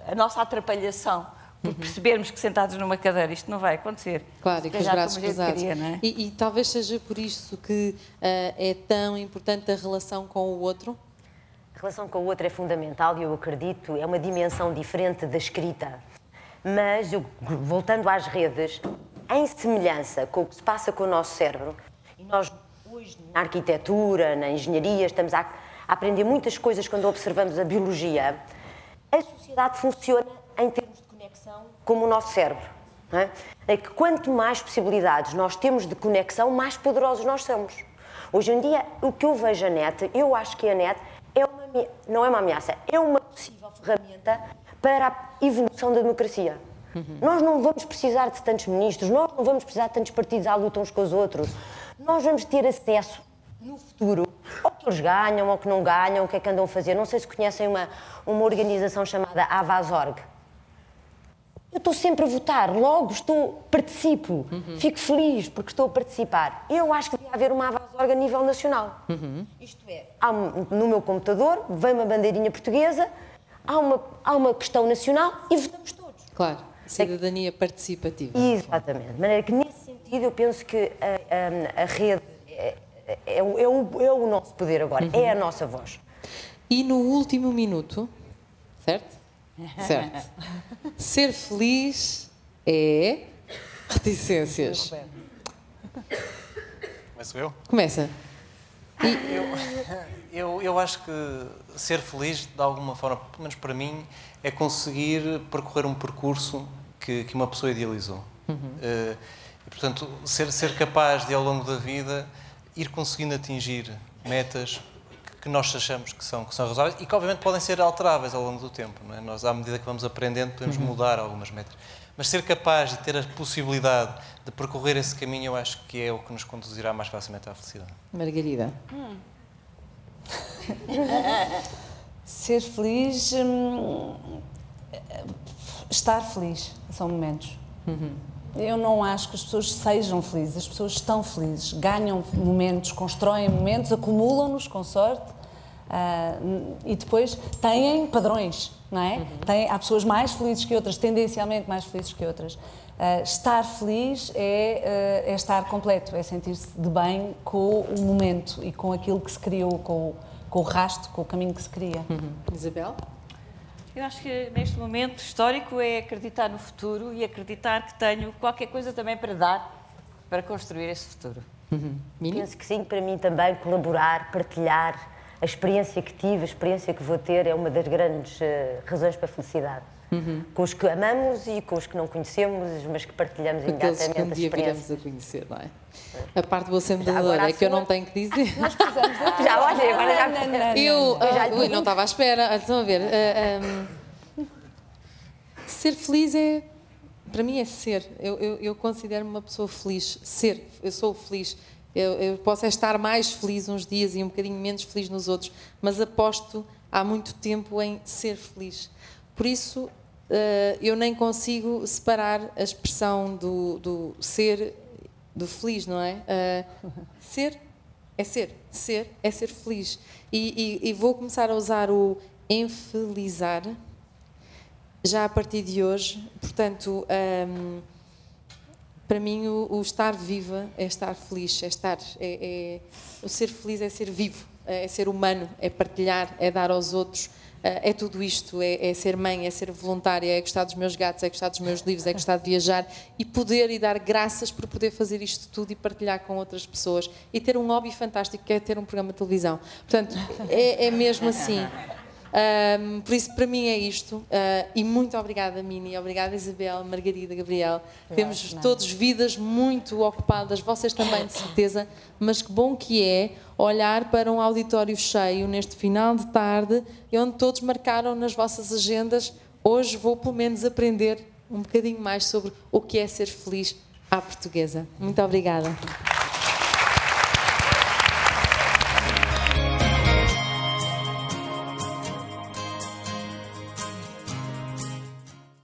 a nossa atrapalhação, por percebermos que sentados numa cadeira isto não vai acontecer. Claro, e com os braços cruzados. Queria, é? E talvez seja por isso que é tão importante a relação com o outro? A relação com o outro é fundamental e eu acredito, é uma dimensão diferente da escrita. Mas, voltando às redes, em semelhança com o que se passa com o nosso cérebro, e nós hoje na arquitetura, na engenharia, estamos a aprender muitas coisas quando observamos a biologia, a sociedade funciona em termos de conexão como o nosso cérebro. Não é? É que quanto mais possibilidades nós temos de conexão, mais poderosos nós somos. Hoje em dia, o que eu vejo a net, eu acho que a net não é uma ameaça, é uma possível ferramenta para a evolução da democracia. Nós não vamos precisar de tantos ministros, nós não vamos precisar de tantos partidos à luta uns com os outros. Nós vamos ter acesso, no futuro, ao que eles ganham, ao que não ganham, o que é que andam a fazer. Não sei se conhecem uma organização chamada Avazorg. Eu estou sempre a votar, logo participo, fico feliz porque estou a participar. Eu acho que devia haver uma Avazorg a nível nacional. Isto é, no meu computador, vem uma bandeirinha portuguesa, há uma questão nacional e votamos todos. Claro, cidadania participativa. Exatamente. De maneira que, nesse sentido, eu penso que a rede é o nosso poder agora, é a nossa voz. E no último minuto, certo? Certo. Ser feliz é reticências. Começo eu? Começa. Eu acho que ser feliz, de alguma forma, pelo menos para mim, é conseguir percorrer um percurso que uma pessoa idealizou. E, portanto, ser capaz de, ao longo da vida, ir conseguindo atingir metas que nós achamos que são razoáveis e que, obviamente, podem ser alteráveis ao longo do tempo. Não é? Nós, à medida que vamos aprendendo, podemos mudar algumas metas. Mas ser capaz de ter a possibilidade de percorrer esse caminho, eu acho que é o que nos conduzirá mais facilmente à felicidade. Margarida. Ser feliz, estar feliz, são momentos. Eu não acho que as pessoas sejam felizes, as pessoas estão felizes, ganham momentos, constroem momentos, acumulam-nos com sorte e depois têm padrões, não é? Há pessoas mais felizes que outras, tendencialmente mais felizes que outras. Estar feliz é estar completo, é sentir-se de bem com o momento e com aquilo que se criou, com o rasto, com o caminho que se cria. Isabel? Eu acho que neste momento histórico é acreditar no futuro e acreditar que tenho qualquer coisa também para dar para construir esse futuro. Penso que sim, para mim também colaborar, partilhar a experiência que tive, a experiência que vou ter é uma das grandes razões para a felicidade. Com os que amamos e com os que não conhecemos, mas que partilhamos imediatamente que um dia as experiências. viremos a conhecer, não é? A parte boa sempre da dor é que eu não tenho que dizer. Nós precisamos de... Já, olha, agora já... Eu já lhe não estava à espera. Estão a ver? Ser feliz é... Para mim é ser. Eu considero-me uma pessoa feliz. Ser. Eu sou feliz. Eu posso estar mais feliz uns dias e um bocadinho menos feliz nos outros, mas aposto há muito tempo em ser feliz. Por isso, eu nem consigo separar a expressão do ser do feliz, não é? Ser é ser. Ser é ser feliz. E vou começar a usar o enfelizar já a partir de hoje. Portanto, para mim o estar viva é estar feliz, o ser feliz é ser vivo, é ser humano, é partilhar, é dar aos outros, é tudo isto, é ser mãe, é ser voluntária, é gostar dos meus gatos, é gostar dos meus livros, é gostar de viajar e poder e dar graças por poder fazer isto tudo e partilhar com outras pessoas e ter um hobby fantástico que é ter um programa de televisão. Portanto, é mesmo assim. Por isso, para mim é isto. E muito obrigada, Mini, obrigada, Isabel, Margarida, Gabriel. Temos todos vidas muito ocupadas, vocês também, de certeza, mas que bom que é olhar para um auditório cheio neste final de tarde, onde todos marcaram nas vossas agendas. Hoje vou, pelo menos, aprender um bocadinho mais sobre o que é ser feliz à portuguesa. Muito obrigada.